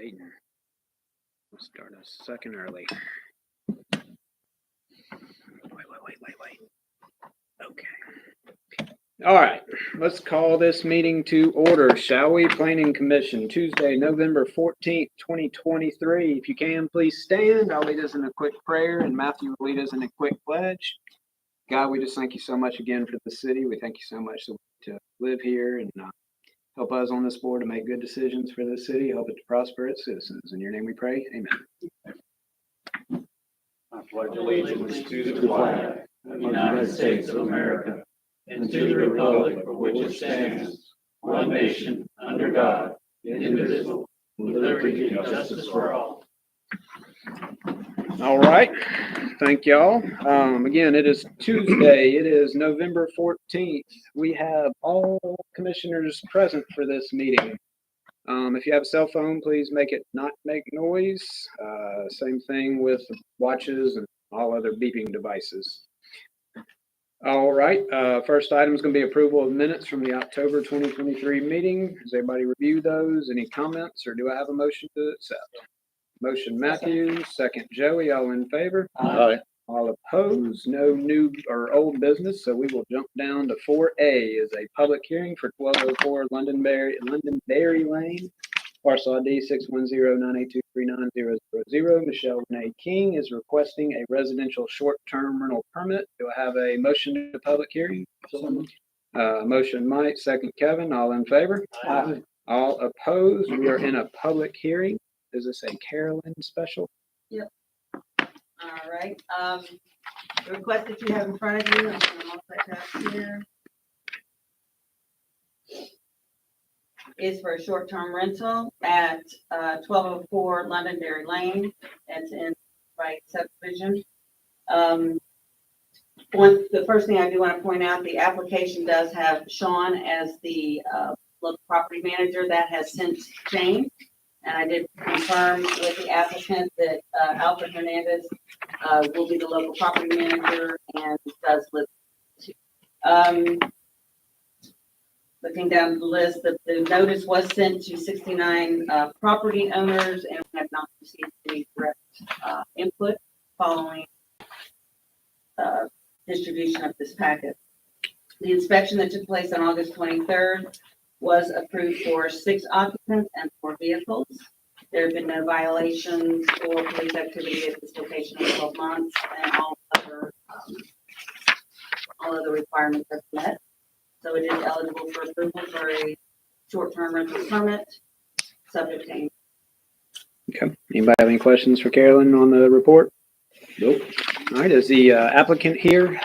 right. Let's start a second early. Wait. Okay. All right, let's call this meeting to order, shall we? Planning Commission, Tuesday, November 14th, 2023. If you can, please stand. I'll lead us in a quick prayer, and Matthew will lead us in a quick pledge. God, we just thank you so much again for the city. We thank you so much to live here and help us on this board to make good decisions for the city. Help it to prosper its citizens. In your name we pray. Amen. I pledge allegiance to the flag of the United States of America and to the republic for which it stands, one nation, under God, indivisible, with liberty and justice for all. All right. Thank y'all. Again, it is Tuesday. It is November 14th. We have all commissioners present for this meeting. If you have a cell phone, please make it not make noise. Same thing with watches and all other beeping devices. All right. First item is going to be approval of minutes from the October 2023 meeting. Has everybody reviewed those? Any comments, or do I have a motion to accept? Motion Matthew, second Joey. All in favor? Aye. All opposed? No new or old business, so we will jump down to 4A is a public hearing for 1204 Londonderry Lane, parcel ID 610-982-39000. Michelle Renee King is requesting a residential short-term rental permit. Do I have a motion to public hearing? Motion Mike, second Kevin. All in favor? Aye. All opposed? We are in a public hearing. Is this a Carolyn special? Yep. All right. The request that you have in front of you, I'm going to multitask here, is for a short-term rental at 1204 Londonderry Lane. That's in right subdivision. The first thing I do want to point out, the application does have Sean as the local property manager. That has since changed. And I did confirm with the applicant that Alfred Hernandez will be the local property manager and does live. Looking down the list, the notice was sent to 69 property owners, and we have not received any direct input following distribution of this packet. The inspection that took place on August 23rd was approved for 6 occupants and 4 vehicles. There have been no violations or police activity at this location in 12 months, and all other requirements are met. So it is eligible for approval for a short-term rental permit, subject to. Okay. Anybody have any questions for Carolyn on the report? Nope. All right. Is the applicant here?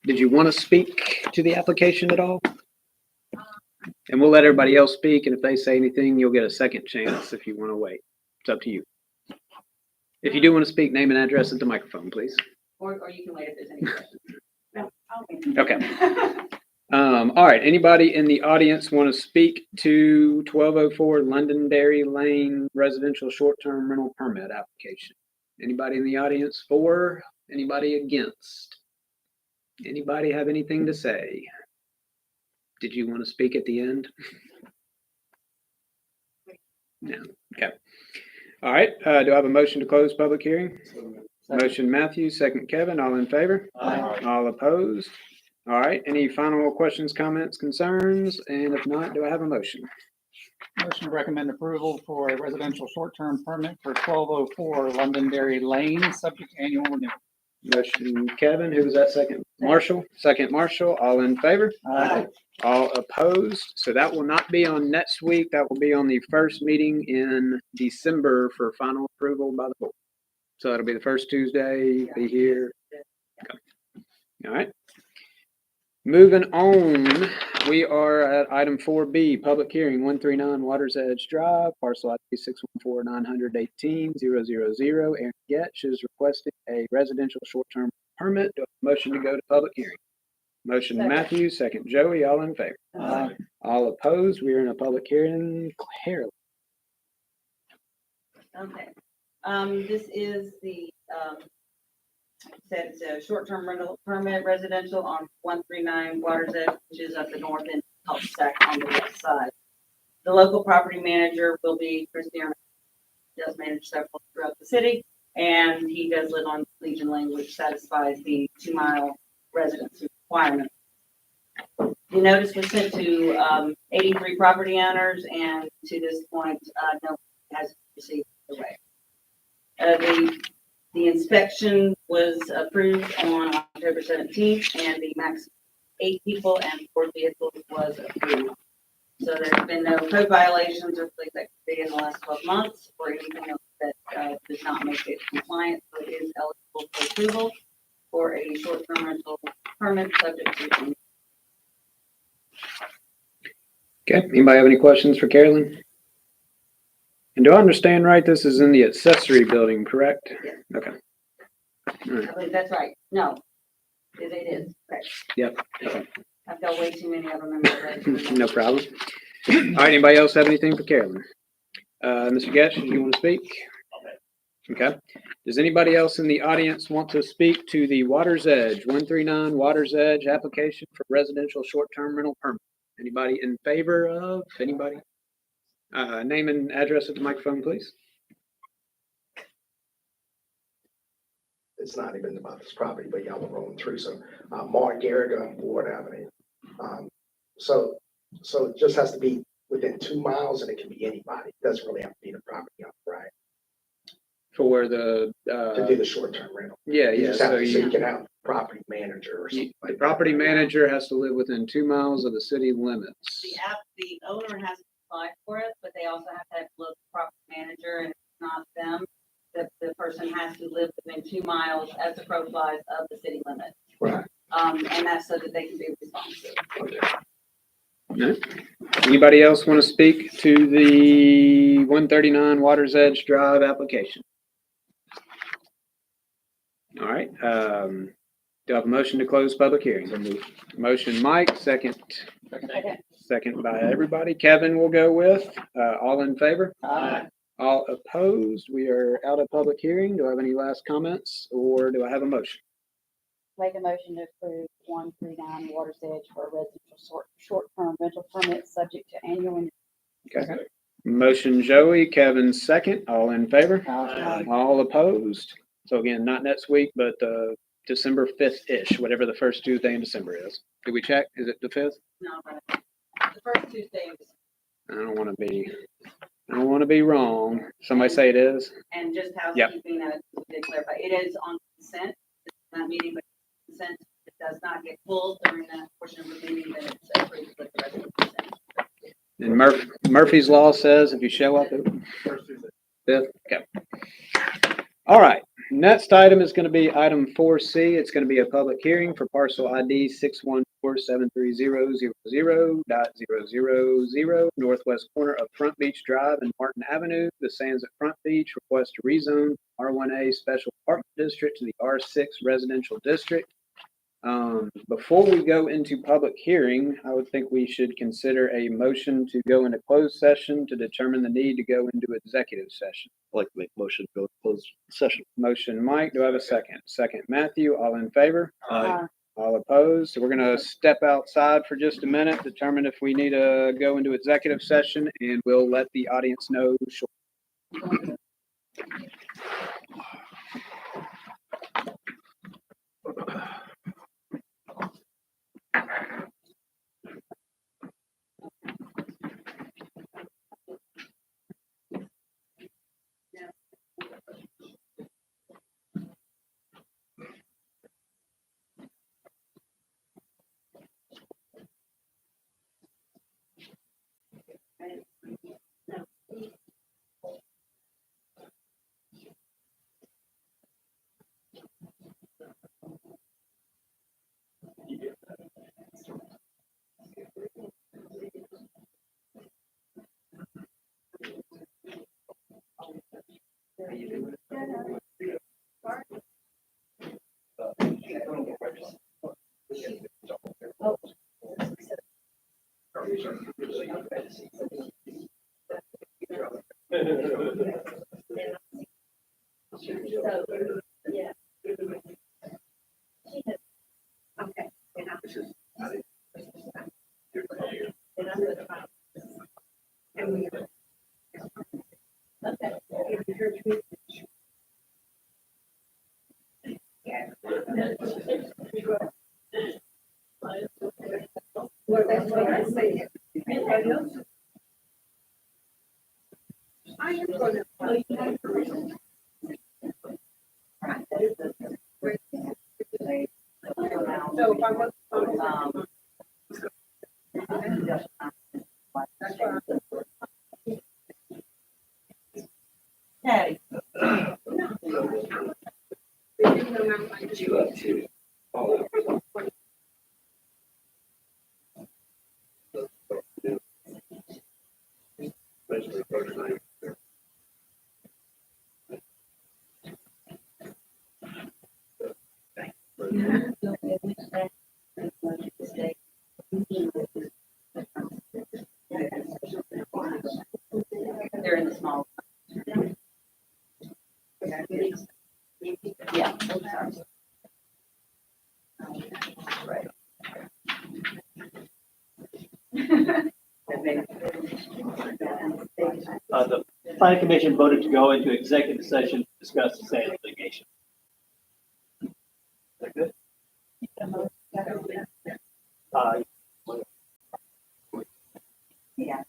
Did you want to speak to the application at all? And we'll let everybody else speak, and if they say anything, you'll get a second chance if you want to wait. It's up to you. If you do want to speak, name and address at the microphone, please. Or you can wait if there's any questions. No, I'll wait. Okay. All right. Anybody in the audience want to speak to 1204 Londonderry Lane residential short-term rental permit application? Anybody in the audience for? Anybody against? Anybody have anything to say? Did you want to speak at the end? No. Okay. All right. Do I have a motion to close public hearing? Motion Matthew, second Kevin. All in favor? Aye. All opposed? All right. Any final questions, comments, concerns? And if not, do I have a motion? Motion to recommend approval for a residential short-term permit for 1204 Londonderry Lane, subject to annual renewal. Motion Kevin. Who was that second? Marshall. Second Marshall. All in favor? Aye. All opposed? So that will not be on next week. That will be on the first meeting in December for final approval by the board. So that'll be the first Tuesday. Be here. Okay. All right. Moving on, we are at item 4B, public hearing 139 Waters Edge Drive, parcel ID 614-918-000. Aaron Getch is requesting a residential short-term permit. Do I have a motion to go to public hearing? Motion Second. Matthew, second Joey. All in favor? Aye. All opposed? We are in a public hearing. Carolyn. Okay. This is the says short-term rental permit residential on 139 Waters Edge, which is at the north end cul-de-sac on the west side. The local property manager will be Christina does manage several throughout the city, and he does live on Legion Lane, which satisfies the 2-mile residency requirement. The notice was sent to 83 property owners, and to this point, no one has received the way. The inspection was approved on October 17th, and the max 8 people and 4 vehicles was approved. So there's been no code violations or police activity in the last 12 months or anything else that does not make it compliant. So it is eligible for approval for a short-term rental permit subject to. Okay, anybody have any questions for Carolyn? And do I understand right, this is in the accessory building, correct? Yes. Okay. All right. I believe that's right. No, it is. Correct. Yep. Okay. I've got way too many of them in my head. No problem. All right, anybody else have anything for Carolyn? Mr. Getch, do you want to speak? Okay. Does anybody else in the audience want to speak to the Water's Edge, 139 Water's Edge application for residential short-term rental permit? Anybody in favor of, anybody? Name and address at the microphone, please. It's not even about this property, but y'all were rolling through. So, Mark Garriga, Ward Avenue. So it just has to be within 2 miles, and it can be anybody. It doesn't really have to be the property owner, right? For the, To do the short-term rental. yeah, You yeah, just have so to, so you, you can have a property manager or something the like property that. manager has to live within 2 miles of the city limits. The owner has to apply for it, but they also have to have local property manager, and if it's not them, the person has to live within 2 miles as the crow flies of the city limit. Right. And that's so that they can be responsive. Okay. No? Anybody else want to speak to the 139 Water's Edge Drive application? All right, do I have a motion to close public hearing? Motion Mike, second by everybody. Kevin will go with, all in favor? Aye. All opposed? We are out of public hearing. Do I have any last comments or do I have a motion? Make a motion to approve 139 Water's Edge for a residential short-term rental permit subject to annual. Okay. Motion Joey, Kevin second, all in favor? Aye. All opposed? So again, not next week, but December 5th-ish, whatever the first Tuesday in December is. Did we check? Is it the 5th? No, but the first Tuesday, I don't want to be wrong. Somebody say it is? and just Yep. housekeeping, to clarify, it is on consent, it's not meeting, but consent, it does not get pulled during that portion of the meeting, then it's approved with the rest of the consent. And Murphy's Law says if you show up at 5th, okay. All right, next item is going to be item 4C. It's going to be a public hearing for parcel ID 6147300.000 northwest corner of Front Beach Drive and Martin Avenue. The Sands at Front Beach request to rezone R1A Special Apartment District to the R6 Residential District. Before we go into public hearing, I would think we should consider a motion to go into closed session to determine the need to go into executive session. I'd like to make a motion to go to closed session. Motion, Mike. Do I have a second? Second, Matthew. All in favor? Aye. All opposed? So we're going to step outside for just a minute, determine if we need to go into executive session, and we'll let the audience know shortly. Okay. Well, that's what I say. Anybody else? I am gonna. So if I was. Patty. You up to. They're in the small. Yeah. Right. The planning commission voted to go into executive session to discuss the sale litigation. Is that good? Yeah.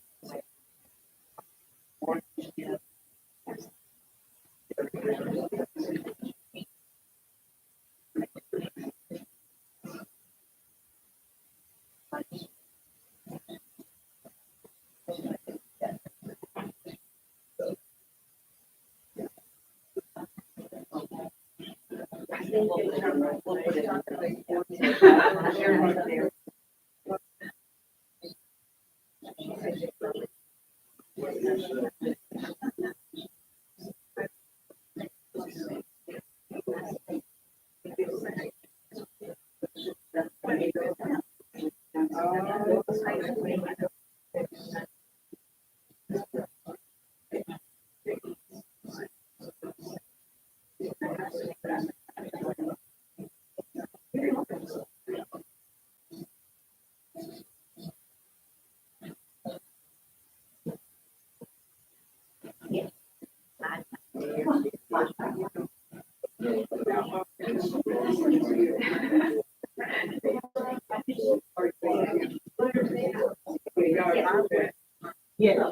Yeah.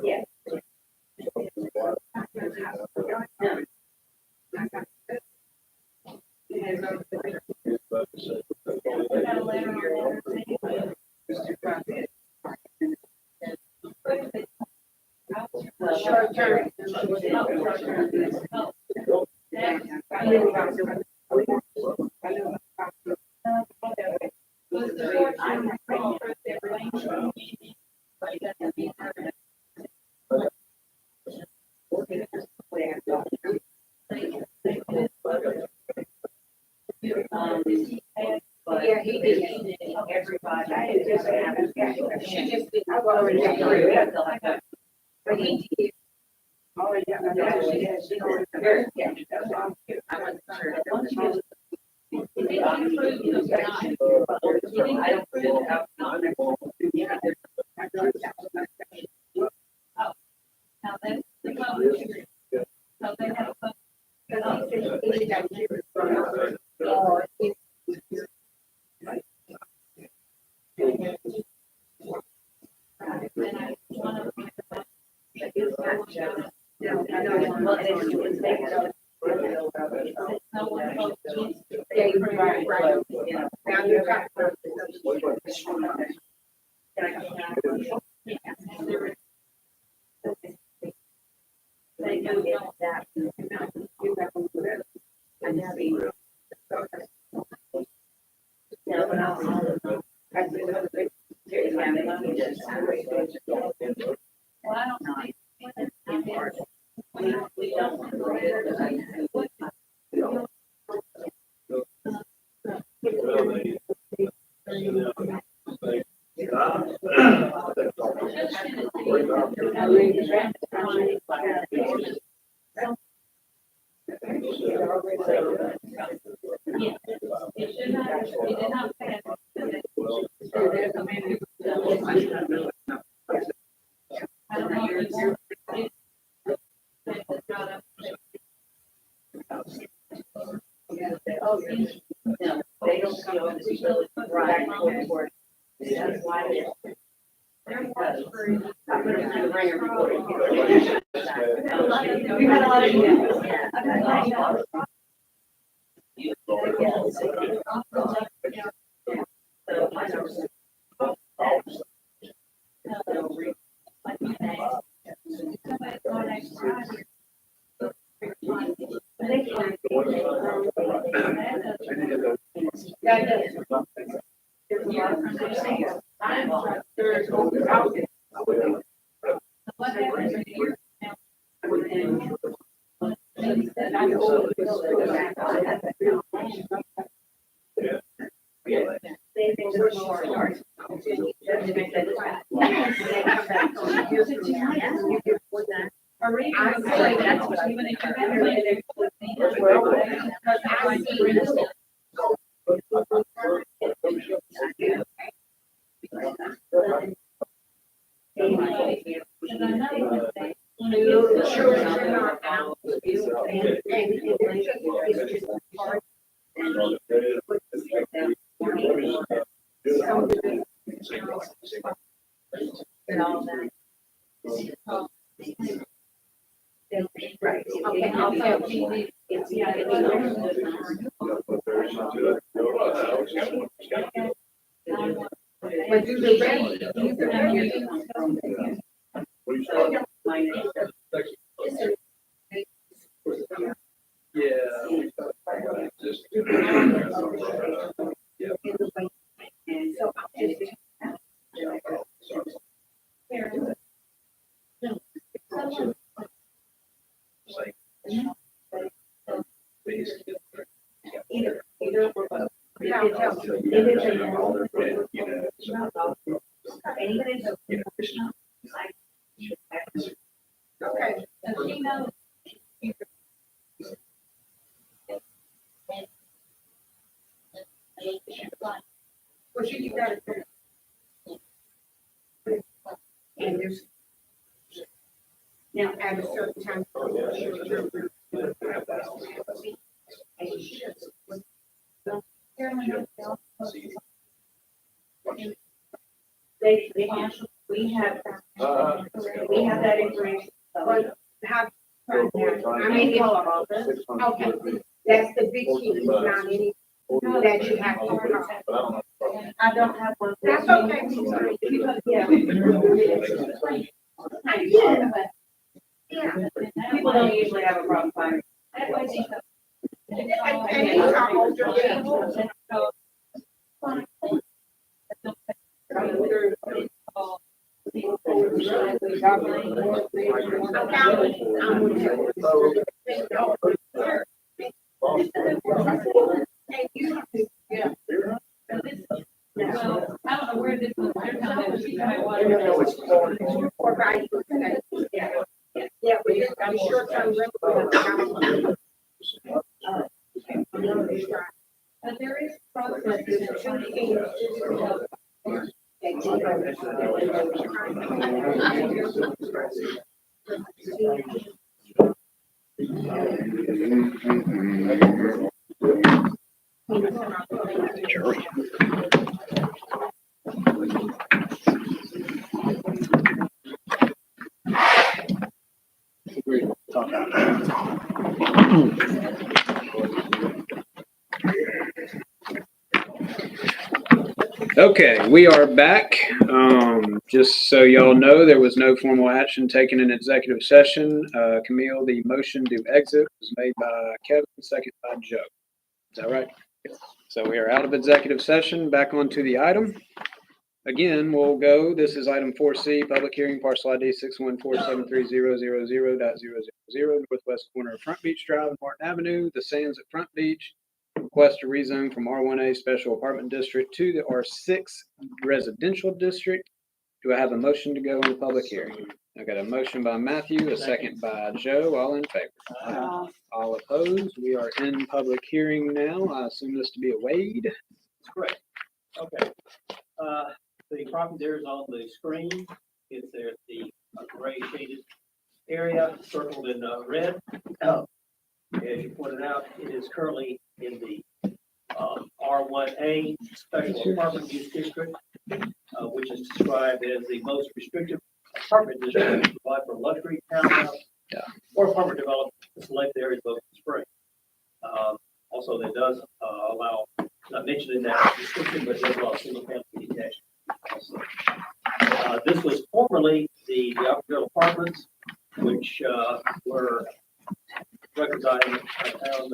Yeah. Short term. Yeah, he did. Everybody. She just did. I've already got through. But he did. Already got my dad. She already. Yeah, that's all. I wasn't sure. That's why it is. I put it in the ringer before. We had a lot of emails, yeah. But do the rate, okay. Well, you got it. And there's. Now, at a certain time. We have that information. But how, I mean, okay, that's the big key, not any, that you have to call. I don't have one. That's okay. Yeah. Yeah. People don't usually have a problem finding. And these are older people. Yeah, I'm short-term rental. But there is processes to Okay, we are back. Just so y'all know, there was no formal action taken in executive session. Camille, the motion to exit was made by Kevin, second by Joe. Is that right? So we are out of executive session, back onto the item. Again, we'll go, this is item 4C, public hearing, parcel ID 614730000.000, northwest corner of Front Beach Drive and Martin Avenue, the Sands at Front Beach. Request to rezone from R1A Special Apartment District to the R6 Residential District. Do I have a motion to go in the public hearing? I got a motion by Matthew, a second by Joe, all in favor. All opposed. We are in public hearing now. I assume this to be a Wade. That's correct. Okay. The property there is on the screen. It's there, the gray shaded area circled in red. As you pointed out, it is currently in the R1A Special Apartment Use District. which is described as the most restrictive apartment district to provide for luxury townhouse or apartment development to select areas of Ocean Spring. Also, that does allow, not mentioned in that description, but it does allow single-family detached also. This was formerly the Upperville Apartments, which were recognized found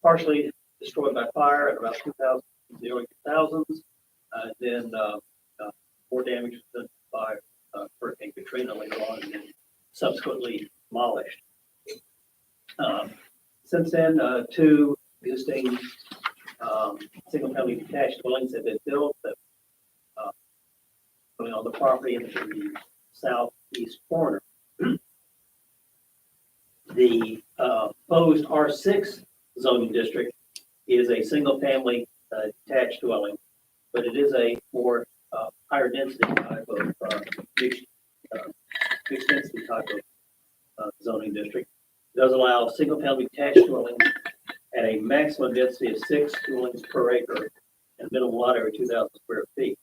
partially destroyed by fire at about 2000, the early 2000s. Then more damage was done by Hurricane Katrina later on, and then subsequently demolished. Since then, two existing single-family detached dwellings have been built that going on the property into the southeast corner. The proposed R6 zoning district is a single-family detached dwelling, but it is a more higher density type of mixed density type of zoning district. It does allow single-family detached dwellings at a maximum density of 6 dwellings per acre and minimum lot area 2,000 square feet.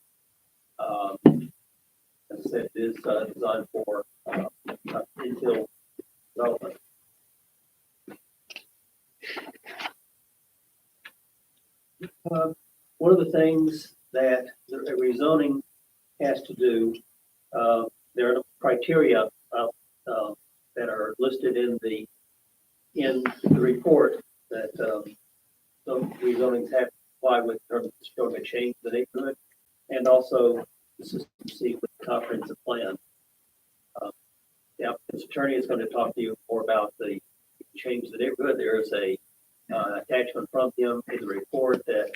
As I said, it is designed for infill development. One of the things that the rezoning has to do, there are criteria that are listed in the report that some rezonings have to comply with in terms of showing a change in the neighborhood, and also consistency with the comprehensive plan. The applicant's attorney is going to talk to you more about the change in the neighborhood. There is a attachment from him in the report that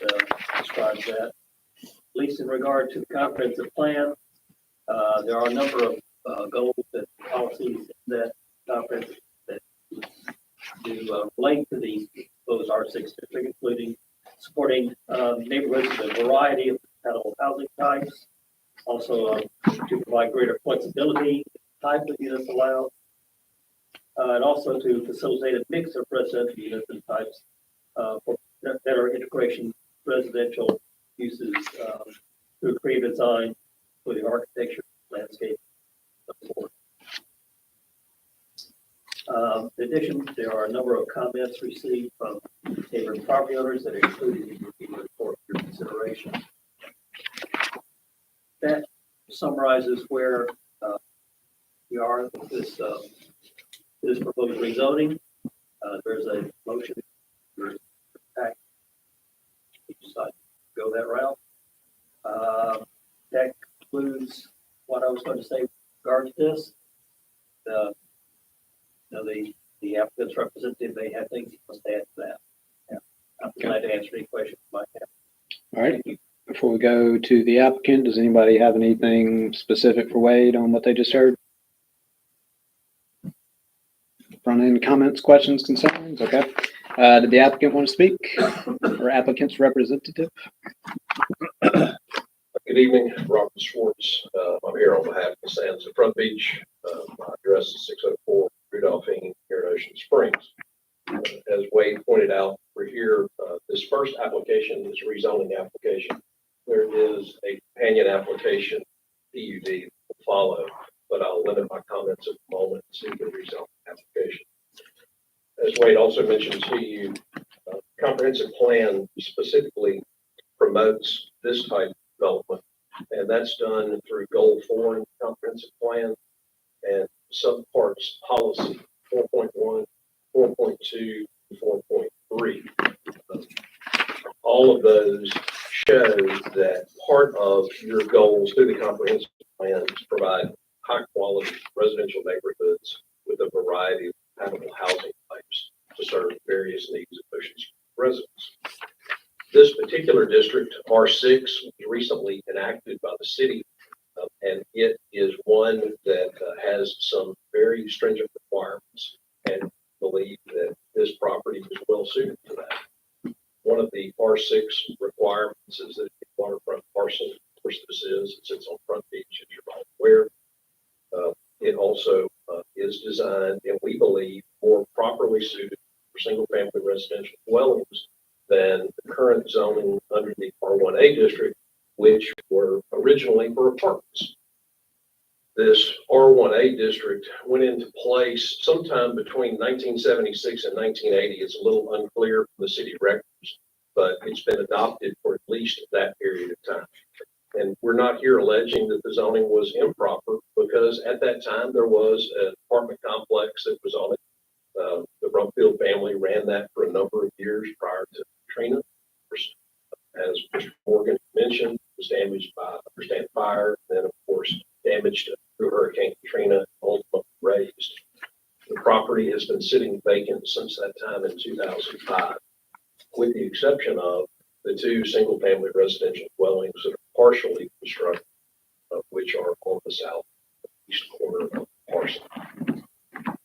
describes that. At least in regard to the comprehensive plan, there are a number of goals and policies that comprehensive that do relate to the proposed R6 district, including supporting neighborhoods with a variety of compatible housing types, also to provide greater flexibility in the type of units allowed, and also to facilitate a mix of residential units and types for better integration residential uses through creative design, including architecture, landscape, and so forth. In addition, there are a number of comments received from neighboring property owners that are included in your report for consideration. That summarizes where we are with this proposed rezoning. There's a motion for pack. You decide to go that route. That concludes what I was going to say with regard to this. The applicant's representative may have things he wants to add to that. Yeah. I'm glad to answer any questions you might have. All right. Before we go to the applicant, does anybody have anything specific for Wade on what they just heard? Front end comments, questions, concerns? Okay. Did the applicant want to speak, or applicant's representative? Good evening, Robert Schwartz. I'm here on behalf of the Sands of Front Beach. My address is 604 Rudolph Ing here in Ocean Springs. As Wade pointed out, we're here. This first application is a rezoning application. There is a companion application, PUD, that will follow, but I'll limit my comments at the moment to the rezoning application. As Wade also mentioned to you, comprehensive plan specifically promotes this type of development, and that's done through Goal 4 in the comprehensive plan and subparts policy 4.1, 4.2, 4.3. All of those show that part of your goals through the comprehensive plan is to provide high quality residential neighborhoods with a variety of compatible housing types to serve various needs of Ocean Springs residents. This particular district, R6, was recently enacted by the city, and it is one that has some very stringent requirements, and believe that this property is well suited to that. One of the R6 requirements is that it's a waterfront parcel. Of course, this is. It sits on Front Beach, as you're all aware. It also is designed, and we believe, more properly suited for single-family residential dwellings than the current zoning under the R1A district, which were originally for apartments. This R1A district went into place sometime between 1976 and 1980. It's a little unclear from the city records, but it's been adopted for at least that period of time. And we're not here alleging that the zoning was improper, because at that time there was an apartment complex that was on it. The Brumfield family ran that for a number of years prior to Katrina. As Mr. Morgan mentioned, it was damaged by understand fire, and then of course damaged through Hurricane Katrina, ultimately raised. The property has been sitting vacant since that time in 2005, with the exception of the two single-family residential dwellings that are partially constructed, which are on the southeast corner of the parcel.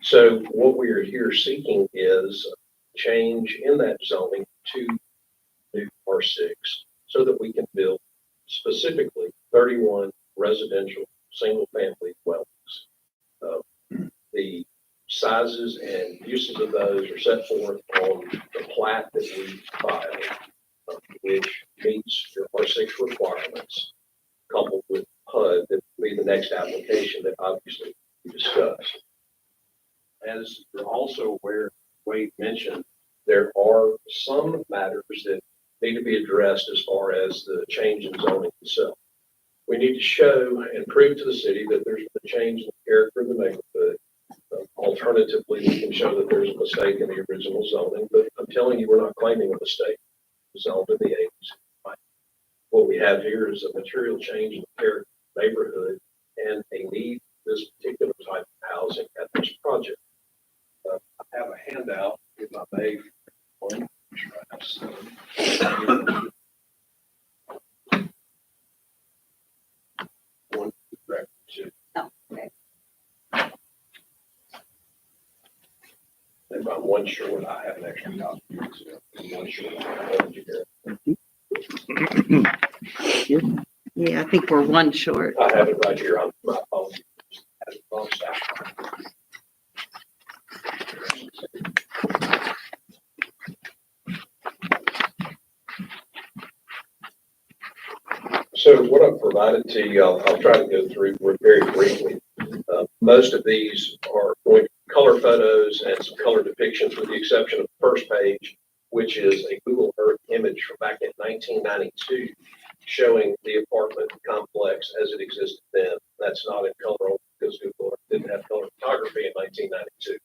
So what we are here seeking is a change in that zoning to new R6, so that we can build specifically 31 residential single-family dwellings. The sizes and uses of those are set forth on the plat that we filed, which meets your R6 requirements, coupled with HUD that will be the next application that obviously we discussed. As you're also aware, Wade mentioned, there are some matters that need to be addressed as far as the change in zoning itself. We need to show and prove to the city that there's been a change in the character of the neighborhood. Alternatively, we can show that there's a mistake in the original zoning, but I'm telling you, we're not claiming a mistake. It was zoned in the 80s. What we have here is a material change in the character of the neighborhood and a need for this particular type of housing at this project. I have a handout, if I may, one. One, two. Oh, okay. If I'm one short, I have an extra copy. So I'm one short. I'll let you get it. Yeah, I think we're one short. I have it right here on my phone. I have it on staff. So what I've provided to you, I'll try to go through very briefly. Most of these are going to be color photos and some color depictions, with the exception of the first page, which is a Google Earth image from back in 1992, showing the apartment complex as it existed then. That's not in color only because Google Earth didn't have color photography in 1992.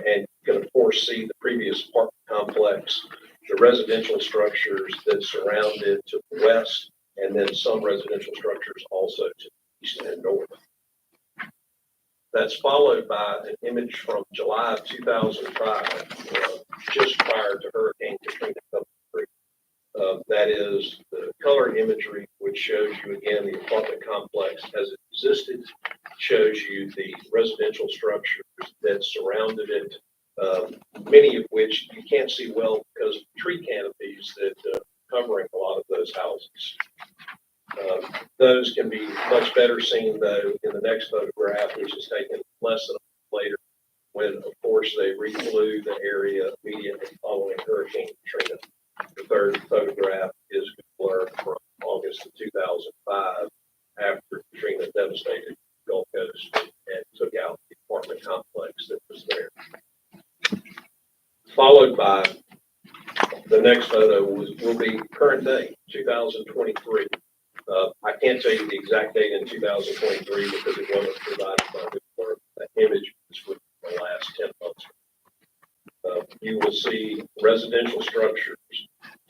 And you can, of course, see the previous apartment complex, the residential structures that surround it to the west, and then some residential structures also to the east and north. That's followed by an image from July of 2005, just prior to Hurricane Katrina. That is the color imagery, which shows you again the apartment complex as it existed, shows you the residential structures that surrounded it, many of which you can't see well because of tree canopies that covering a lot of those houses. Those can be much better seen, though, in the next photograph, which is taken less than a month later, when, of course, they reflew the area immediately following Hurricane Katrina. The third photograph is Google Earth from August of 2005, after Katrina devastated the Gulf Coast and took out the apartment complex that was there. Followed by the next photo will be current day, 2023. I can't tell you the exact date in 2023 because it wasn't provided by Google Earth. That image is for the last 10 months. You will see residential structures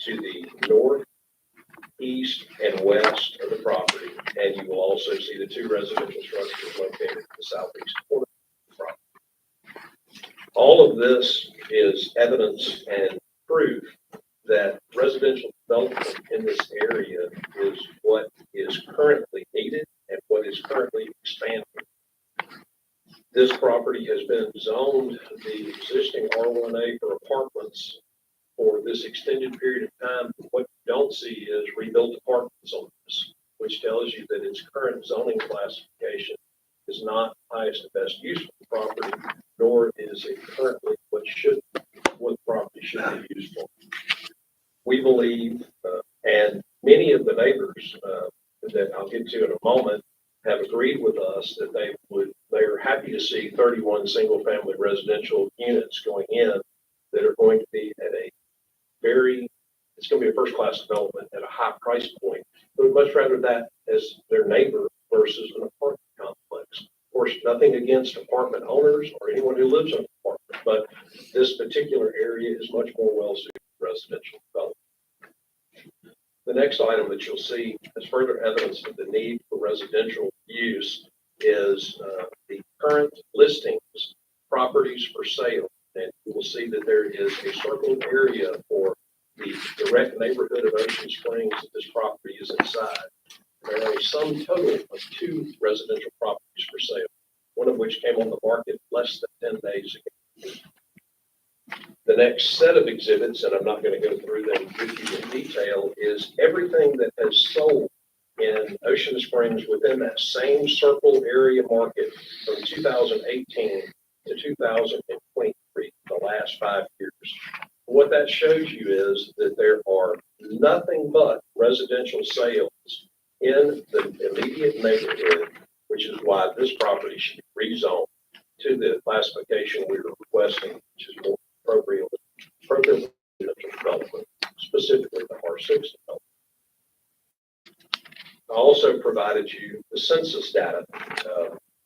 to the north, east, and west of the property, and you will also see the two residential structures located in the southeast corner of the property. All of this is evidence and proof that residential development in this area is what is currently needed and what is currently expanding. This property has been zoned the existing R1A for apartments for this extended period of time. What you don't see is rebuilt apartments on this, which tells you that its current zoning classification is not highest and best use for the property, nor is it currently what the property should be used for. We believe, and many of the neighbors that I'll get to in a moment, have agreed with us that they're happy to see 31 single-family residential units going in that are going to be at it's going to be a first-class development at a high price point. They would much rather that as their neighbor versus an apartment complex. Of course, nothing against apartment owners or anyone who lives in an apartment, but this particular area is much more well-suited for residential development. The next item that you'll see as further evidence of the need for residential use is the current listings, properties for sale. And you will see that there is a circled area for the direct neighborhood of Ocean Springs that this property is inside. There are a sum total of 2 residential properties for sale, one of which came on the market less than 10 days ago. The next set of exhibits, and I'm not going to go through them with you in detail, is everything that has sold in Ocean Springs within that same circle area market from 2018 to 2023, the last 5 years. What that shows you is that there are nothing but residential sales in the immediate neighborhood, which is why this property should be rezoned to the classification we were requesting, which is more appropriate residential development, specifically the R6 development. I also provided you the census data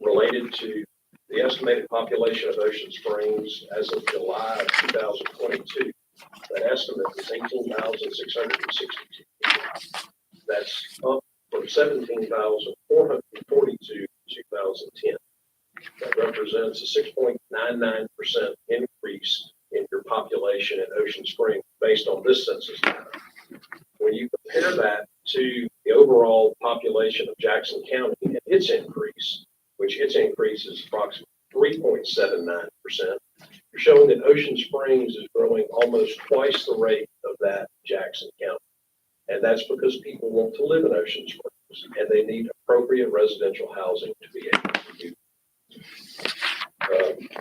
related to the estimated population of Ocean Springs as of July of 2022. That estimate is 18,662 people. That's up from 17,442 in 2010. That represents a 6.99% increase in your population in Ocean Springs based on this census data. When you compare that to the overall population of Jackson County and its increase, which its increase is approximately 3.79%, you're showing that Ocean Springs is growing almost twice the rate of that Jackson County. And that's because people want to live in Ocean Springs and they need appropriate residential housing to be able to do.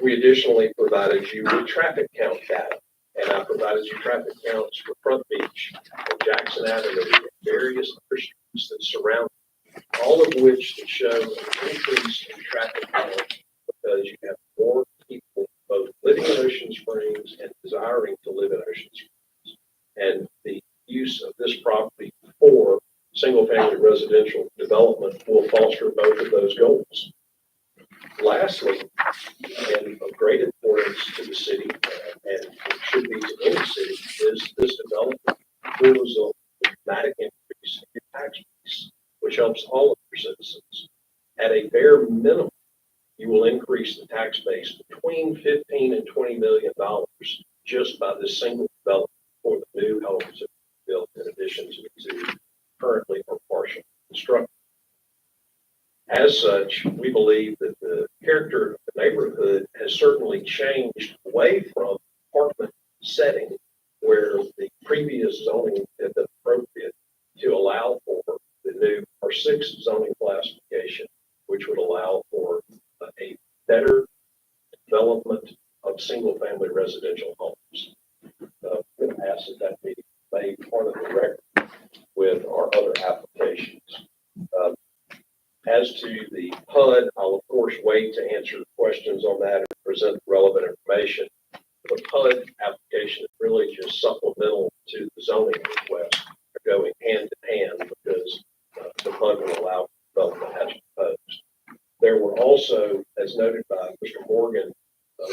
We additionally provided you with traffic count data, and I provided you traffic counts for Front Beach and Jackson Avenue and various other streets that surround it, all of which show an increase in traffic count because you have more people both living in Ocean Springs and desiring to live in Ocean Springs. And the use of this property for single-family residential development will foster both of those goals. Lastly, and of great importance to the city, and it should be to any city, is this development will result in a dramatic increase in your tax base, which helps all of your citizens. At a bare minimum, you will increase the tax base between $15 and $20 million just by this single development for the new homes that are built in addition to currently or partially constructed. As such, we believe that the character of the neighborhood has certainly changed away from apartment setting where the previous zoning had been appropriate to allow for the new R6 zoning classification, which would allow for a better development of single-family residential homes. I'm going to ask that be made part of the record with our other applications. As to the PUD, I'll of course wait to answer questions on that and present the relevant information. The PUD application is really just supplemental to the zoning request. They're going hand in hand because the PUD will allow development as proposed. There were also, as noted by Mr. Morgan,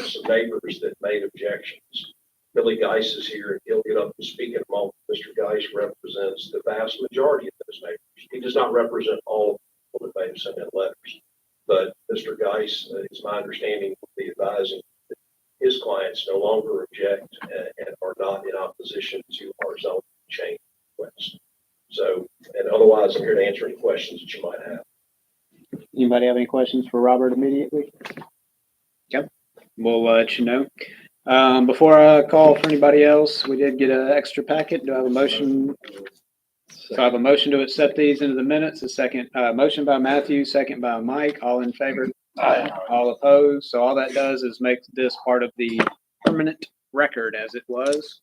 some neighbors that made objections. Billy Geis is here and he'll get up and speak in a moment. Mr. Geis represents the vast majority of those neighbors. He does not represent all that may have sent in letters. But Mr. Geis, it's my understanding, will be advising that his clients no longer object and are not in opposition to our zone change request. So, and otherwise, I'm here to answer any questions that you might have. Anybody have any questions for Robert immediately? Yep, we'll let you know. Before I call for anybody else, we did get an extra packet. Do I have a motion? So I have a motion to accept these into the minutes. A second, motion by Matthew, second by Mike. All in favor? Aye. All opposed? So all that does is make this part of the permanent record as it was.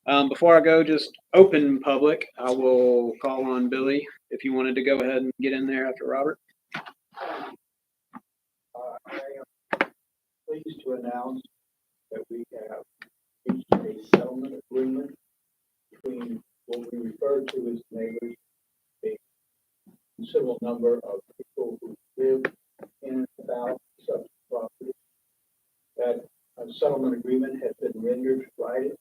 Before I go, just open public, I will call on Billy if you wanted to go ahead and get in there after Robert. I am pleased to announce that we have reached a settlement agreement between what we refer to as neighbors, a considerable number of people who live in and about such property. That settlement agreement has been rendered Friday.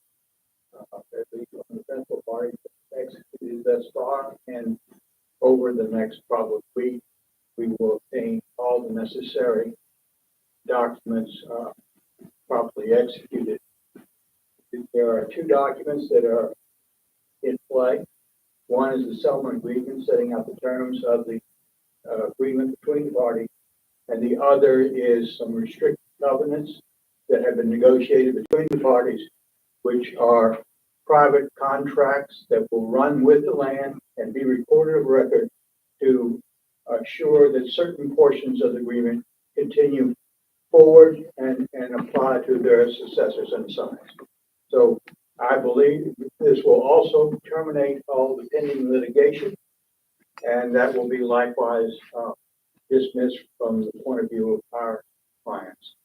At least on the central party executed thus far, and over the next probably week, we will obtain all the necessary documents properly executed. There are two documents that are in play. One is the settlement agreement setting out the terms of the agreement between the parties, and the other is some restricted covenants that have been negotiated between the parties, which are private contracts that will run with the land and be recorded of record to assure that certain portions of the agreement continue forward and apply to their successors and sons. So I believe this will also terminate all the pending litigation, and that will be likewise dismissed from the point of view of our clients,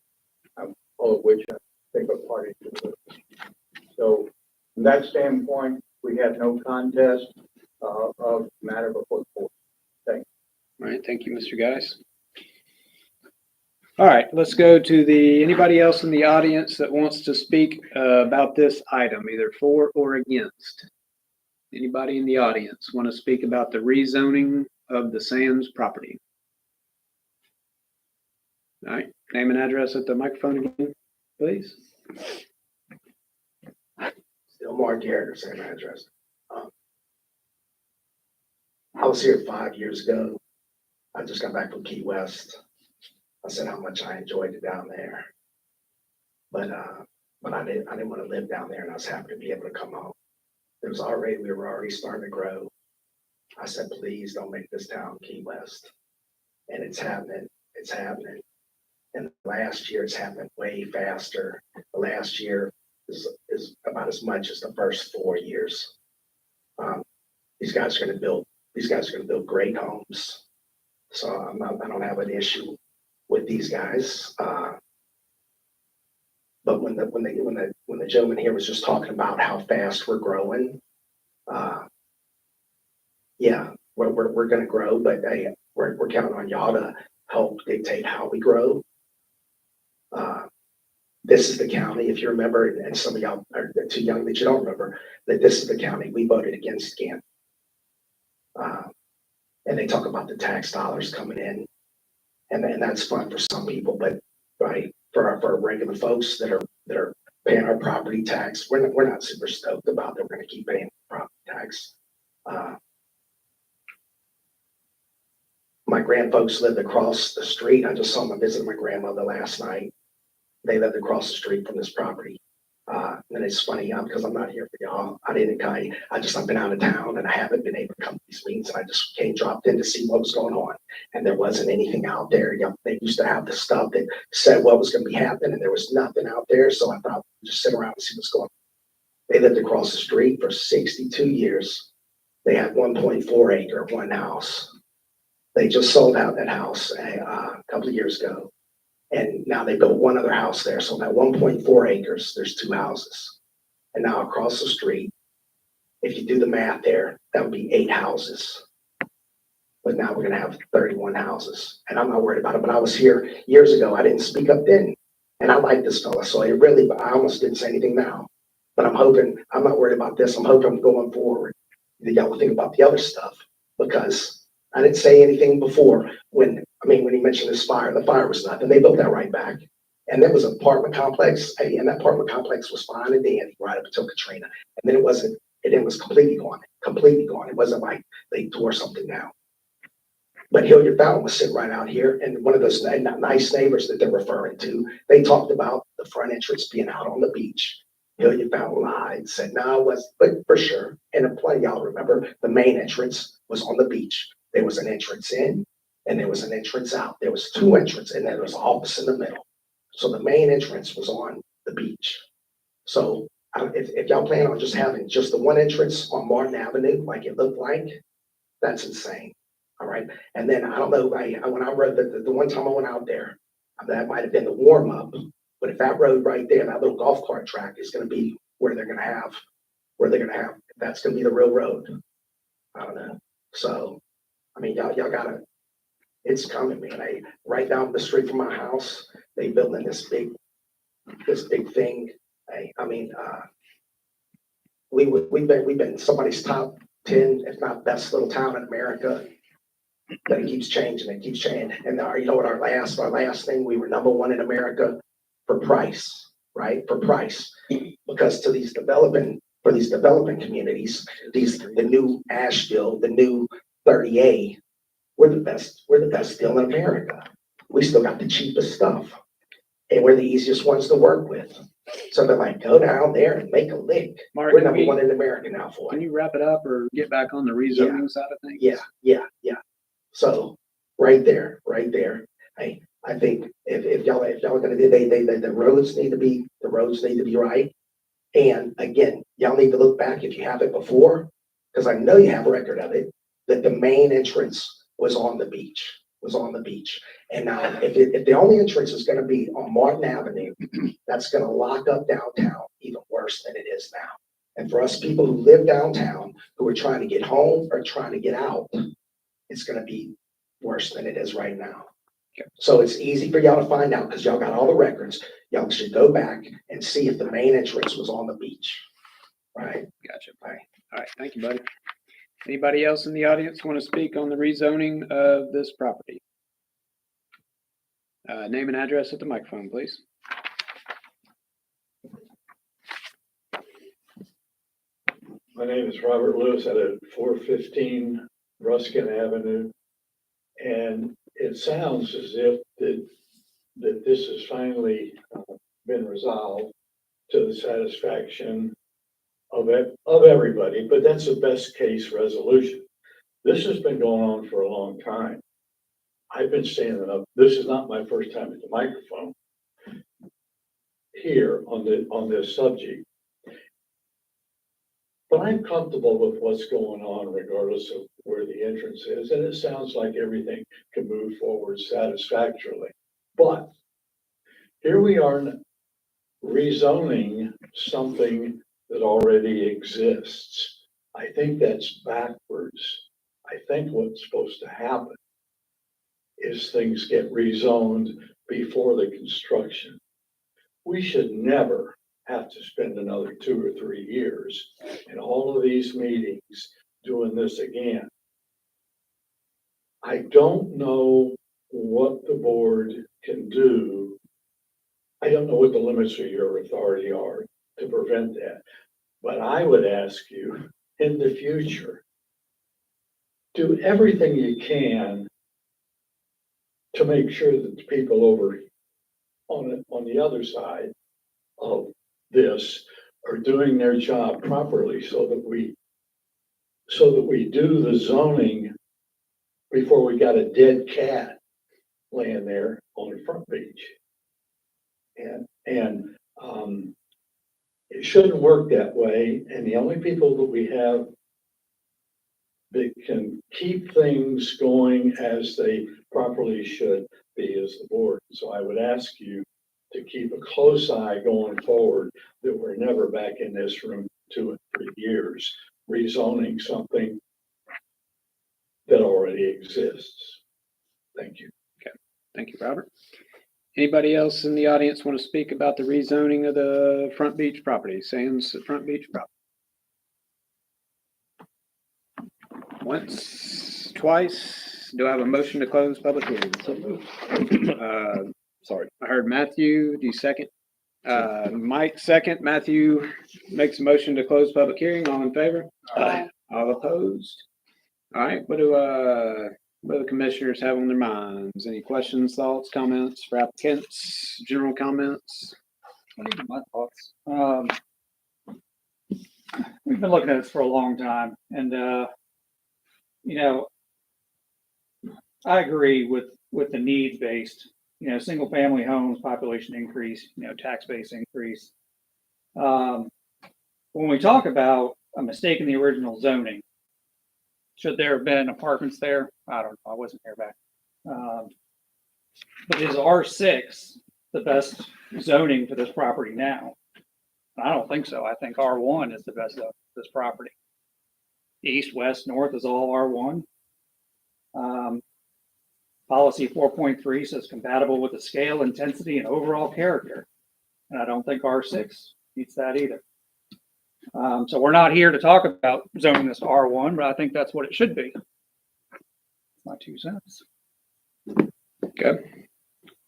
all of which I think are party to it. So from that standpoint, we have no contest of matter before the court. Thank you. All right, thank you, Mr. Geis. All right, let's go to anybody else in the audience that wants to speak about this item, either for or against. Anybody in the audience want to speak about the rezoning of the Sands property? All right, name and address at the microphone again, please. Still Mark Garrett, same address. I was here 5 years ago. I just got back from Key West. I said how much I enjoyed it down there. But I didn't want to live down there, and I was happy to be able to come home. We were already starting to grow. I said, please don't make this town Key West. And it's happening. It's happening. And last year it's happened way faster. The last year is about as much as the first 4 years. These guys are going to build great homes. So I don't have an issue with these guys. But when the gentleman here was just talking about how fast we're growing, yeah, we're going to grow, but hey, we're counting on y'all to help dictate how we grow. This is the county, if you remember, and some of y'all are too young that you don't remember, that this is the county we voted against again. And they talk about the tax dollars coming in, and that's fun for some people, but right for our regular folks that are paying our property tax, we're not super stoked about that. We're going to keep paying property tax. My grandfolks lived across the street. I just saw them visit my grandmother last night. They lived across the street from this property. And it's funny because I'm not here for y'all. I've been out of town and I haven't been able to come to these meetings. And I just dropped in to see what was going on. And there wasn't anything out there. They used to have the stuff that said what was going to be happening, and there was nothing out there. So I thought I'd just sit around and see what's going on. They lived across the street for 62 years. They had 1.4 acre, one house. They just sold out that house a couple of years ago. And now they built one other house there. So that 1.4 acres, there's two houses. And now across the street, if you do the math there, that would be 8 houses. But now we're going to have 31 houses. And I'm not worried about it. But I was here years ago. I didn't speak up then. And I like this fella. So I almost didn't say anything now. But I'm not worried about this. I'm hoping I'm going forward. Y'all will think about the other stuff. Because I didn't say anything before when he mentioned this fire. The fire was nothing. They built that right back. And there was an apartment complex. And that apartment complex was fine and dandy right up until Katrina. And then it was completely gone. Completely gone. It wasn't like they tore something down. But Hilliard Fountain was sitting right out here. And one of those nice neighbors that they're referring to, they talked about the front entrance being out on the beach. Hilliard Fountain lied, said, no, it was, but for sure. And plenty of y'all remember the main entrance was on the beach. There was an entrance in and there was an entrance out. There was 2 entrances and there was an office in the middle. So the main entrance was on the beach. So if y'all plan on just having just the one entrance on Martin Avenue, like it looked like, that's insane. All right. And then I don't know, when I rode the one time I went out there, that might have been the warm up. But if that road right there, that little golf cart track is going to be where they're going to have, that's going to be the real road. I don't know. So, I mean, y'all gotta, it's coming, man. Right down the street from my house, they building this big thing. We've been somebody's top 10, if not best little town in America. But it keeps changing. And you know what? Our last thing, we were #1 in America for price, right? For price, because to these developing communities, the new Asheville, the new 30A, we're the best deal in America. We still got the cheapest stuff, and we're the easiest ones to work with. So they're like, go down there and make a lick. Mark, We're #1 in America now for can it. you wrap it up or get back on the rezoning side of things? Yeah. So right there. I think if y'all are gonna do, the roads need to be right. And again, y'all need to look back if you haven't before, because I know you have a record of it, that the main entrance was on the beach. And now if the only entrance is gonna be on Martin Avenue, that's gonna lock up downtown even worse than it is now. And for us people who live downtown, who are trying to get home or trying to get out, it's gonna be worse than it is right now. So it's easy for y'all to find out because y'all got all the records. Y'all should go back and see if the main entrance was on the beach. Right? Gotcha. All right. Thank you, buddy. Anybody else in the audience want to speak on the rezoning of this property? Name and address at the microphone, please. My name is Robert Lewis at 415 Ruskin Avenue. And it sounds as if that this has finally been resolved to the satisfaction of everybody, but that's a best case resolution. This has been going on for a long time. I've been standing up. This is not my first time at the microphone here on this subject. But I'm comfortable with what's going on regardless of where the entrance is. And it sounds like everything can move forward satisfactorily. But here we are rezoning something that already exists. I think that's backwards. I think what's supposed to happen is things get rezoned before the construction. We should never have to spend another 2 or 3 years in all of these meetings doing this again. I don't know what the board can do. I don't know what the limits of your authority are to prevent that. But I would ask you in the future, do everything you can to make sure that the people over on the other side of this are doing their job properly so that we do the zoning before we got a dead cat laying there on the front beach. And it shouldn't work that way. And the only people that we have that can keep things going as they properly should be is the board. So I would ask you to keep a close eye going forward that we're never back in this room 2 or 3 years rezoning something that already exists. Thank you. Okay. Thank you, Robert. Anybody else in the audience want to speak about the rezoning of the Front Beach property, Sands Front Beach property? Once, twice. Do I have a motion to close public hearing? Sorry, I heard Matthew. Do you second? Mike second. Matthew makes a motion to close public hearing. All in favor? Aye. All opposed? All right. What do the commissioners have on their minds? Any questions, thoughts, comments for applicants? General comments? My thoughts. We've been looking at this for a long time, and I agree with the needs based. Single family homes, population increase, tax base increase. When we talk about a mistake in the original zoning, should there have been apartments there? I don't know. I wasn't here back. But is R6 the best zoning for this property now? I don't think so. I think R1 is the best zone for this property. East, west, north is all R1. Policy 4.3 says compatible with the scale, intensity, and overall character. And I don't think R6 meets that either. So we're not here to talk about zoning this to R1, but I think that's what it should be. My 2 cents. Okay.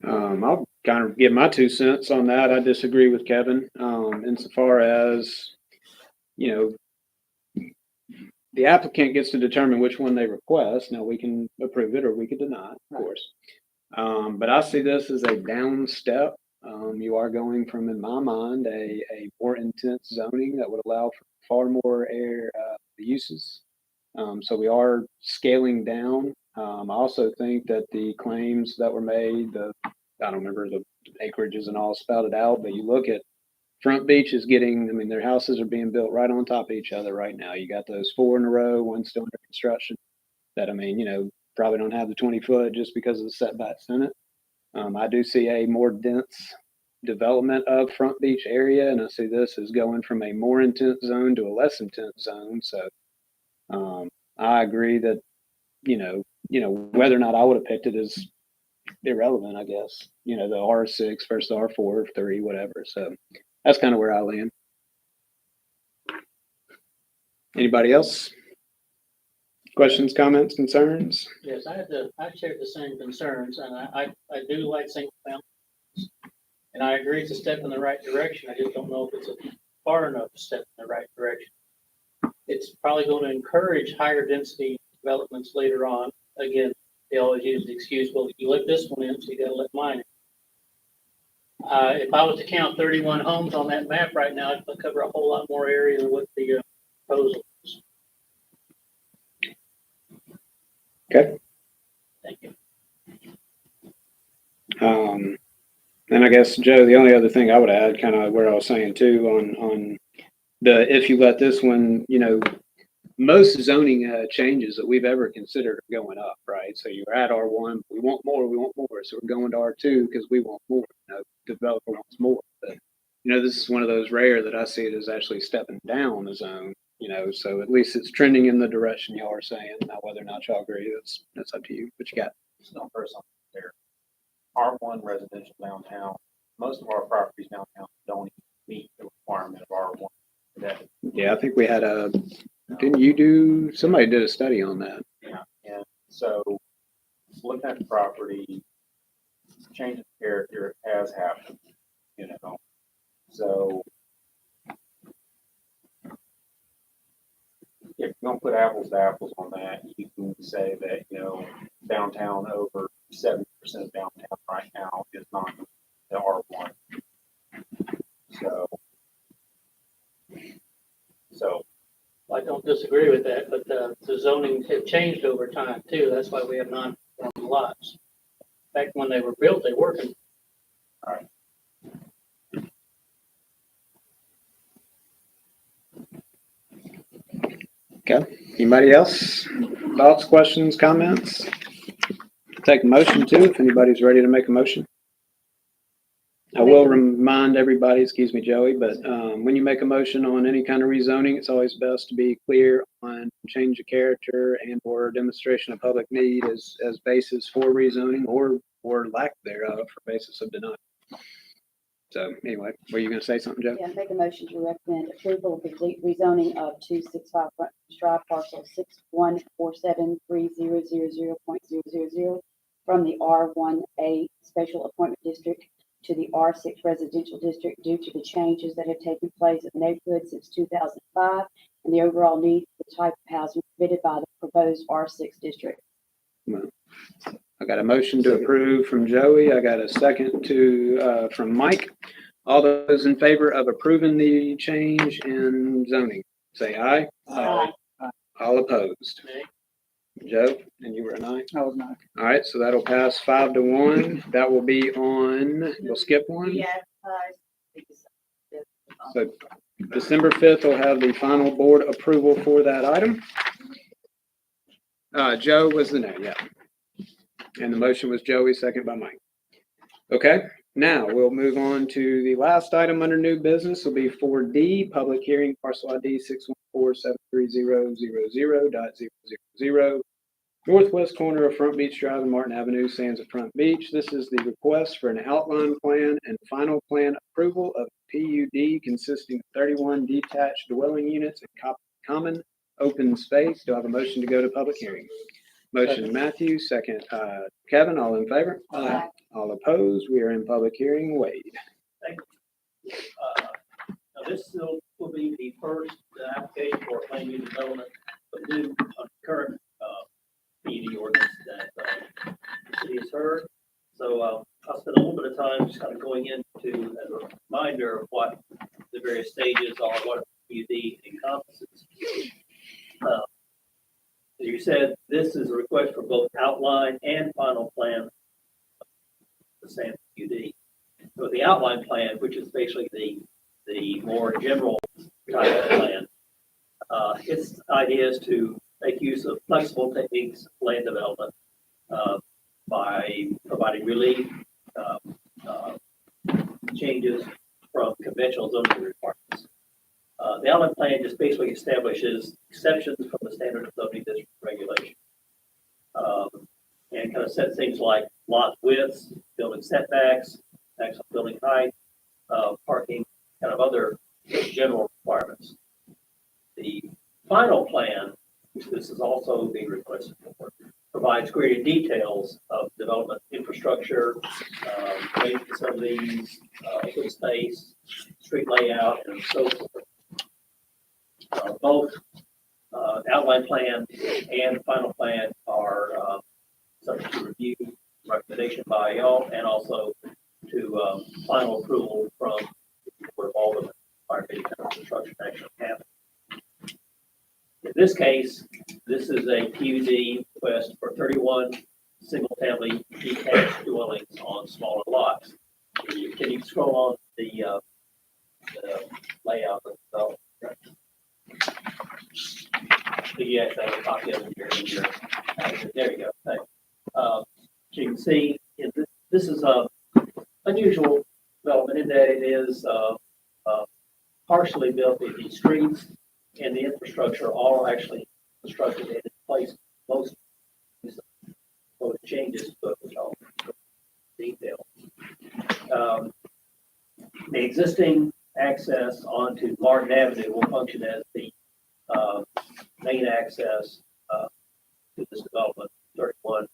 I'll kind of give my 2 cents on that. I disagree with Kevin, insofar as, you know, the applicant gets to determine which one they request. Now, we can approve it or we could deny it, of course. But I see this as a down step. You are going from, in my mind, a more intense zoning that would allow for far more air uses. So we are scaling down. I also think that the claims that were made, I don't remember the acreages and all spelled out, but you look at Front Beach is getting, I mean, their houses are being built right on top of each other right now. You got those 4 in a row, one still under construction that, I mean, you know, probably don't have the 20 foot just because of the setbacks in it. I do see a more dense development of Front Beach area, and I see this as going from a more intense zone to a less intense zone. So I agree that, you know, whether or not I would have picked it is irrelevant, I guess. You know, the R6 versus the R4, 3, whatever. So that's kind of where I land. Anybody else? Questions, comments, concerns? Yes, I shared the same concerns, and I do like single family. And I agree it's a step in the right direction. I just don't know if it's a far enough step in the right direction. It's probably going to encourage higher density developments later on. Again, they always use the excuse, well, if you let this one in, so you gotta let mine in. If I was to count 31 homes on that map right now, I'd cover a whole lot more area than what the proposal is. Okay. Thank you. And I guess, Joe, the only other thing I would add, kind of where I was saying too, on the, if you let this one, you know, most zoning changes that we've ever considered are going up, right? So you're at R1, we want more. So we're going to R2 because we want more. You know, developer wants more. But, you know, this is one of those rare that I see it as actually stepping down the zone, you know, so at least it's trending in the direction y'all are saying. Now, whether or not y'all agree, that's up to you. What you got? Just no person there. R1 residential downtown, most of our properties downtown don't even meet the requirement of R1 today. Yeah, I think we had didn't somebody did a study on that. Yeah, and so looking at the property, change of character has happened, you know. So if you're gonna put apples to apples on that, you can say that, you know, downtown, over 70% of downtown right now is not the R1. So I don't disagree with that, but the zoning have changed over time too. That's why we have non-conforming lots. Back when they were built, they were. all right. Okay. Anybody else? Thoughts, questions, comments? Take a motion too, if anybody's ready to make a motion. I will remind everybody, excuse me, Joey, but when you make a motion on any kind of rezoning, it's always best to be clear on change of character and or demonstration of public need as basis for rezoning or lack thereof for basis of denial. So anyway, were you going to say something, Joe? Yeah, make a motion to recommend approval of the rezoning of 265 Front Drive parcel 61473000.000 from the R1A Special Appointment District to the R6 Residential District due to the changes that have taken place in the neighborhood since 2005 and the overall need for the type of housing permitted by the proposed R6 district. I got a motion to approve from Joey. I got a second from Mike. All those in favor of approving the change in zoning, say aye. Aye. All opposed. Nay. Joe, and you were an aye? I was not. All right, so that'll pass 5-1. That will be on, we'll skip one. Yeah. So December 5th, we'll have the final board approval for that item. Joe was the name, yeah. And the motion was Joey, second by Mike. Okay, now we'll move on to the last item under new business will be 4D, public hearing, parcel ID 614-730-00.000, northwest corner of Front Beach Drive and Martin Avenue, Sands of Front Beach. This is the request for an outline plan and final plan approval of PUD consisting of 31 detached dwelling units and common open space. Do I have a motion to go to public hearing? Motion Matthew, second Kevin, all in favor? Aye. All opposed? We are in public hearing. Wade. Now this will be the first application for land use development of new current PUD ordinance that the city has heard. So I'll spend a little bit of time just kind of going into as a reminder of what the various stages are, what a PUD encompasses. As you said, this is a request for both outline and final plan of the Sands PUD. So the outline plan, which is basically the more general type of plan, its idea is to make use of flexible techniques of land development by providing relief, changes from conventional zoning requirements. The outline plan just basically establishes exceptions from the standard zoning district regulation. And kind of sets things like lot widths, building setbacks, maximum building height, parking, kind of other general requirements. The final plan, which this is also being requested for, provides greater details of development infrastructure, drainage facilities, open space, street layout, and so forth. Both outline plan and final plan are subject to review, recommendation by y'all, and also to final approval from the Board of Aldermen prior to any kind of construction actually happening. In this case, this is a PUD request for 31 single-family detached dwellings on smaller lots. Can you scroll on the layout of the development? Yes, I have a copy of it here. There you go. Thanks. So you can see this is a unusual development in that it is partially built in the streets and the infrastructure all actually constructed and in place. Most changes, but which I'll detail. The existing access onto Martin Avenue will function as the main access to this development, 31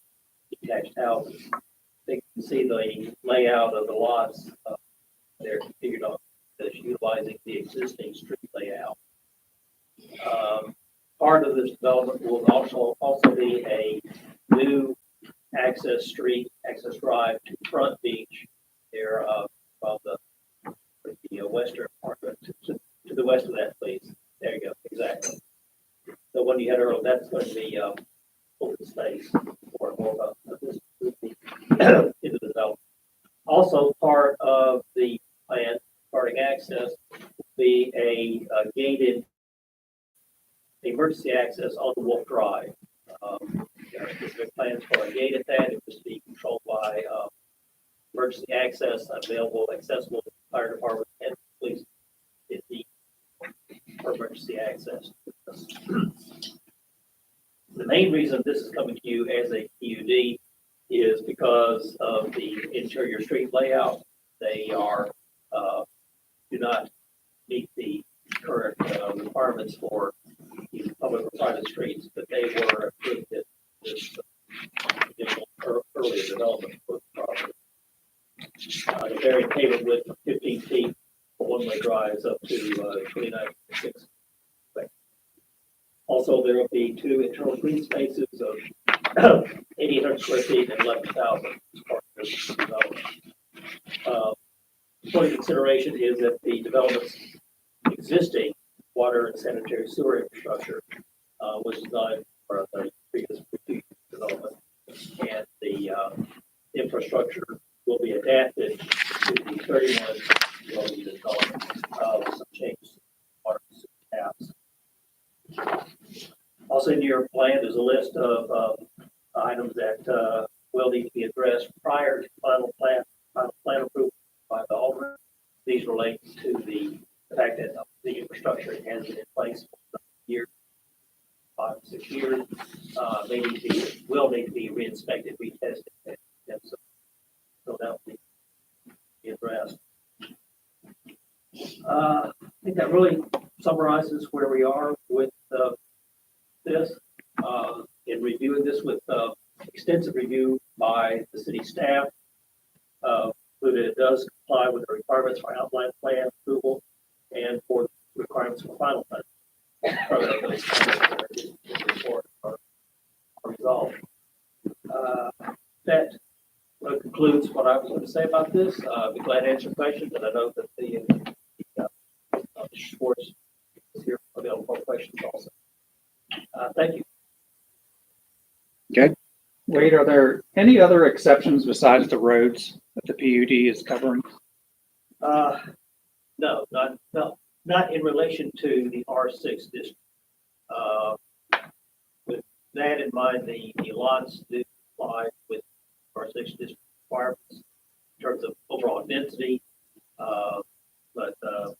detached houses. You can see the layout of the lots they're configured on that's utilizing the existing street layout. Part of this development will also be a new access street, access drive to Front Beach there from the western part of it, to the west of that, please. There you go, exactly. So when you head early, that's going to be open space for more about this into the development. Also, part of the plan, starting access, will be a gated emergency access on the Wolf Drive. There are specific plans for a gate at that. It was be controlled by emergency access available, accessible to the fire department and police. It's the emergency access. The main reason this is coming to you as a PUD is because of the interior street layout. They are do not meet the current requirements for public or private streets, but they were approved at this additional earlier development for the property. The very pavement width of 15 feet for one-way drives up to 29.6. Also, there will be two internal green spaces of 8,800 square feet and 11,000 as part of this development. Important consideration is that the development's existing water and sanitary sewer infrastructure was designed for the previous development, and the infrastructure will be adapted to the 31 dwelling unit development with some changes Also in your plan is a list of items that will need to be addressed prior to final plan approval by the Alderman. These relate to the fact that the infrastructure has been in place for a year, 5 or 6 years. Will need to be re-inspected, retested, and so that will be addressed. I think that really summarizes where we are with this. In reviewing this with extensive review by the city staff, included it does comply with the requirements for outline plan approval and for requirements for final plan. Are resolved. That concludes what I was going to say about this. I'd be glad to answer questions, and I know that Schwartz is here available for questions also. Thank you. Wade, are there any other exceptions besides the roads that the PUD is covering? No, not in relation to the R6 district. With that in mind, the lots do comply with R6 district requirements in terms of overall density, but the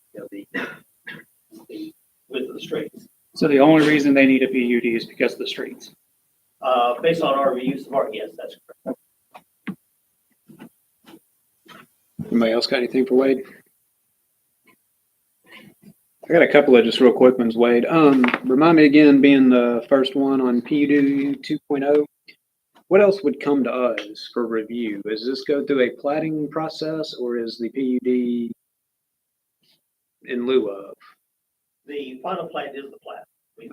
width of the streets. So the only reason they need a PUD is because of the streets. Based on our reviews of our, yes, that's correct. Anybody else got anything for Wade? I got a couple of just real quick ones, Wade. Remind me again, being the first one on PUD 2.0, what else would come to us for review? Is this go through a plating process, or is the PUD in lieu of? The final plat is the plat. I mean,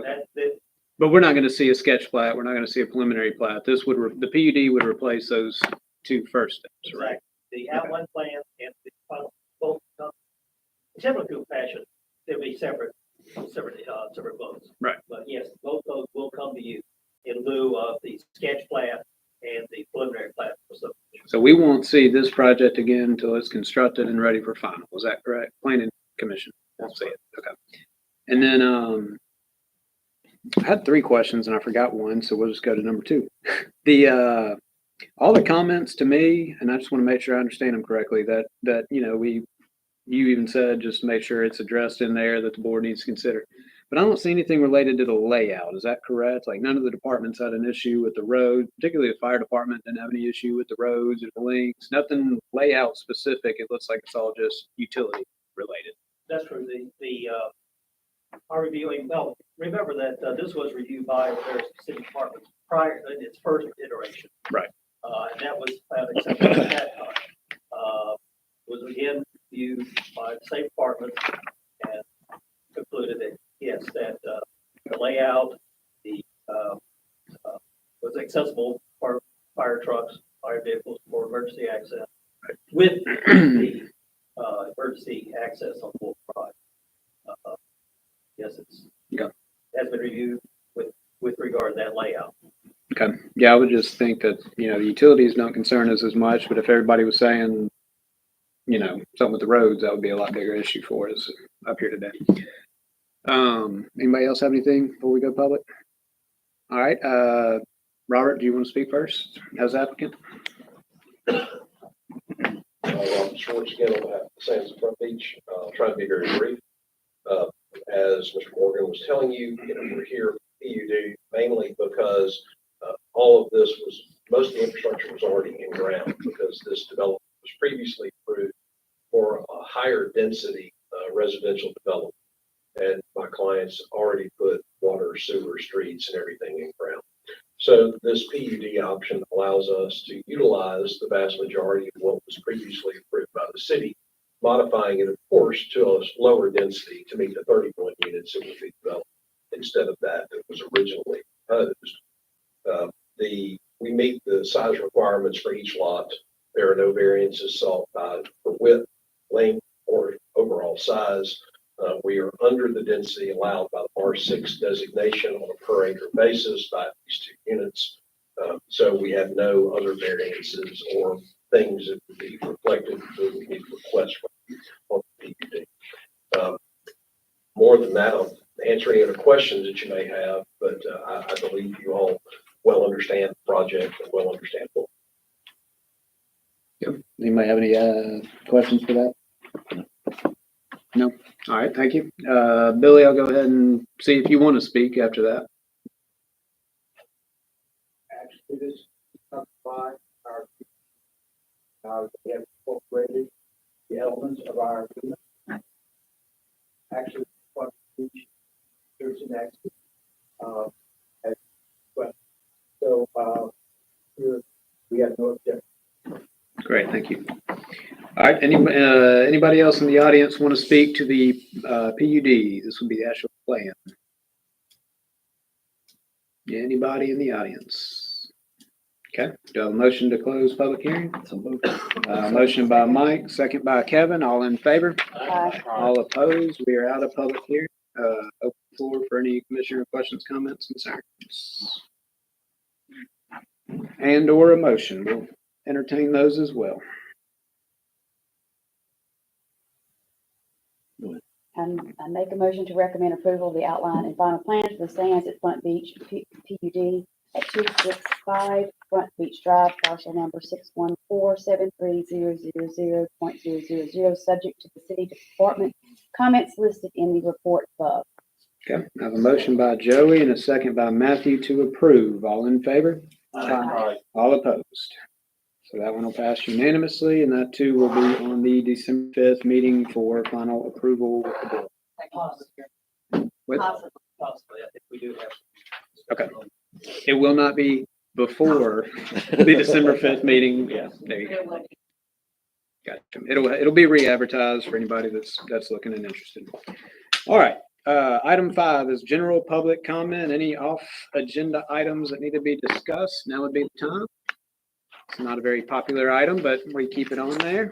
But we're not going to see a sketch plat. We're not going to see a preliminary plat. This would, the PUD would replace those two first steps, right? The outline plan and the final, both come in typical fashion. They'll be separate votes. Right. But yes, both those will come to you in lieu of the sketch plan and the preliminary plat. So we won't see this project again until it's constructed and ready for final. Is that correct? Planning Commission won't see it. Okay. And then, I had 3 questions and I forgot one, so we'll just go to number 2. All the comments to me, and I just want to make sure I understand them correctly, that you even said just make sure it's addressed in there that the board needs to consider. But I don't see anything related to the layout. Is that correct? Like none of the departments had an issue with the road, particularly the fire department didn't have any issue with the roads or the links, nothing layout specific. It looks like it's all just utility related. That's true. Our reviewing, well, remember that this was reviewed by the various city departments prior to its first iteration. Right. And that was found acceptable at that time. Was again reviewed by the same department and concluded that, yes, that the layout, was accessible for fire trucks, fire vehicles for emergency access with the emergency access on Wolf Drive. Yes, has been reviewed with regard to that layout. Okay. Yeah, I would just think that, the utilities don't concern us as much, but if everybody was saying, something with the roads, that would be a lot bigger issue for us up here today. Anybody else have anything before we go public? All right. Robert, do you want to speak first as applicant? Robert Schwartz again on behalf of Sands of Front Beach. I'll try to be very brief. As Mr. Morgan was telling you, we're here for PUD mainly because most of the infrastructure was already in ground because this development was previously approved for a higher density residential development. And my clients already put water, sewer, streets, and everything in ground. So this PUD option allows us to utilize the vast majority of what was previously approved by the city, modifying it, of course, to a lower density to meet the 31 units that would be developed instead of that was originally proposed. We meet the size requirements for each lot. There are no variances sought for width, length, or overall size. We are under the density allowed by the R6 designation on a per acre basis by these 2 units. So we have no other variances or things that would be reflected that we need to request from on the PUD. More than that, I'll answer any other questions that you may have, but I believe you all well understand the project and well understand what. Anybody have any questions for that? No? All right, thank you. Billy, I'll go ahead and see if you want to speak after that. Actually, this comes by we have incorporated the elements of our agreement. Actually, what each person actually, has, but, so, we have no objection. Great, thank you. All right, anybody else in the audience want to speak to the PUD? This would be the actual plan. Anybody in the audience? Okay, do I have a motion to close public hearing? Motion by Mike, second by Kevin, all in favor? Aye. All opposed? We are out of public hearing. Open floor for any commissioner questions, comments, concerns. And or a motion. We'll entertain those as well. I make a motion to recommend approval of the outline and final plans for the sands at Front Beach PUD at 265 Front Beach Drive, parcel number 614730000.000, subject to the city department comments listed in the report above. Okay, I have a motion by Joey and a second by Matthew to approve. All in favor? Aye. All opposed? So that one will pass unanimously, and that too will be on the December 5th meeting for final approval with the board. With, Possibly. Possibly, I think we do have. Okay. It will not be before the December 5th meeting. Yeah, there you go. Gotcha. It'll be re-advertised for anybody that's looking and interested. All right. Item 5 is general public comment. Any off-agenda items that need to be discussed? Now would be the time. It's not a very popular item, but we keep it on there.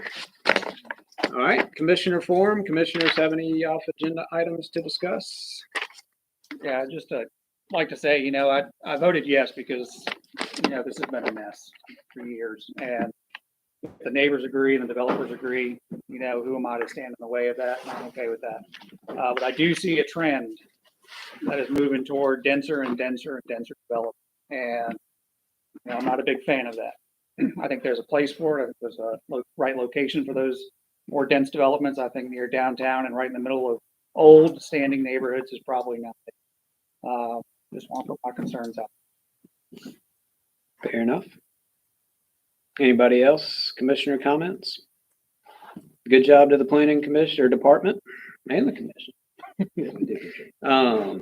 All right, commissioner forum. Commissioners have any off-agenda items to discuss? Yeah, just like to say, I voted yes because, this has been a mess for years. And if the neighbors agree and the developers agree, who am I to stand in the way of that? And I'm okay with that. But I do see a trend that is moving toward denser and denser and denser development. And, I'm not a big fan of that. I think there's a place for it. I think there's a right location for those more dense developments. I think near downtown and right in the middle of old standing neighborhoods is probably not. Just want to put my concerns out. Fair enough. Anybody else? Commissioner comments? Good job to the planning commission or department and the commission. Do I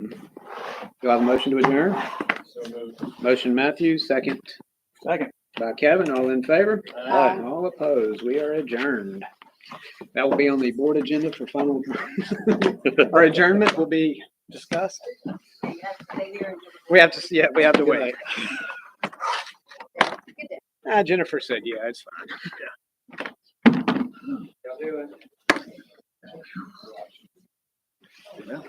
have a motion to adjourn? So moved. Motion Matthew, second Second. by Kevin. All in favor? Aye. All opposed? We are adjourned. That will be on the board agenda for final. Our adjournment will be discussed. We have to, yeah, we have to wait. Jennifer said, yeah, it's fine. Y'all do it. Well,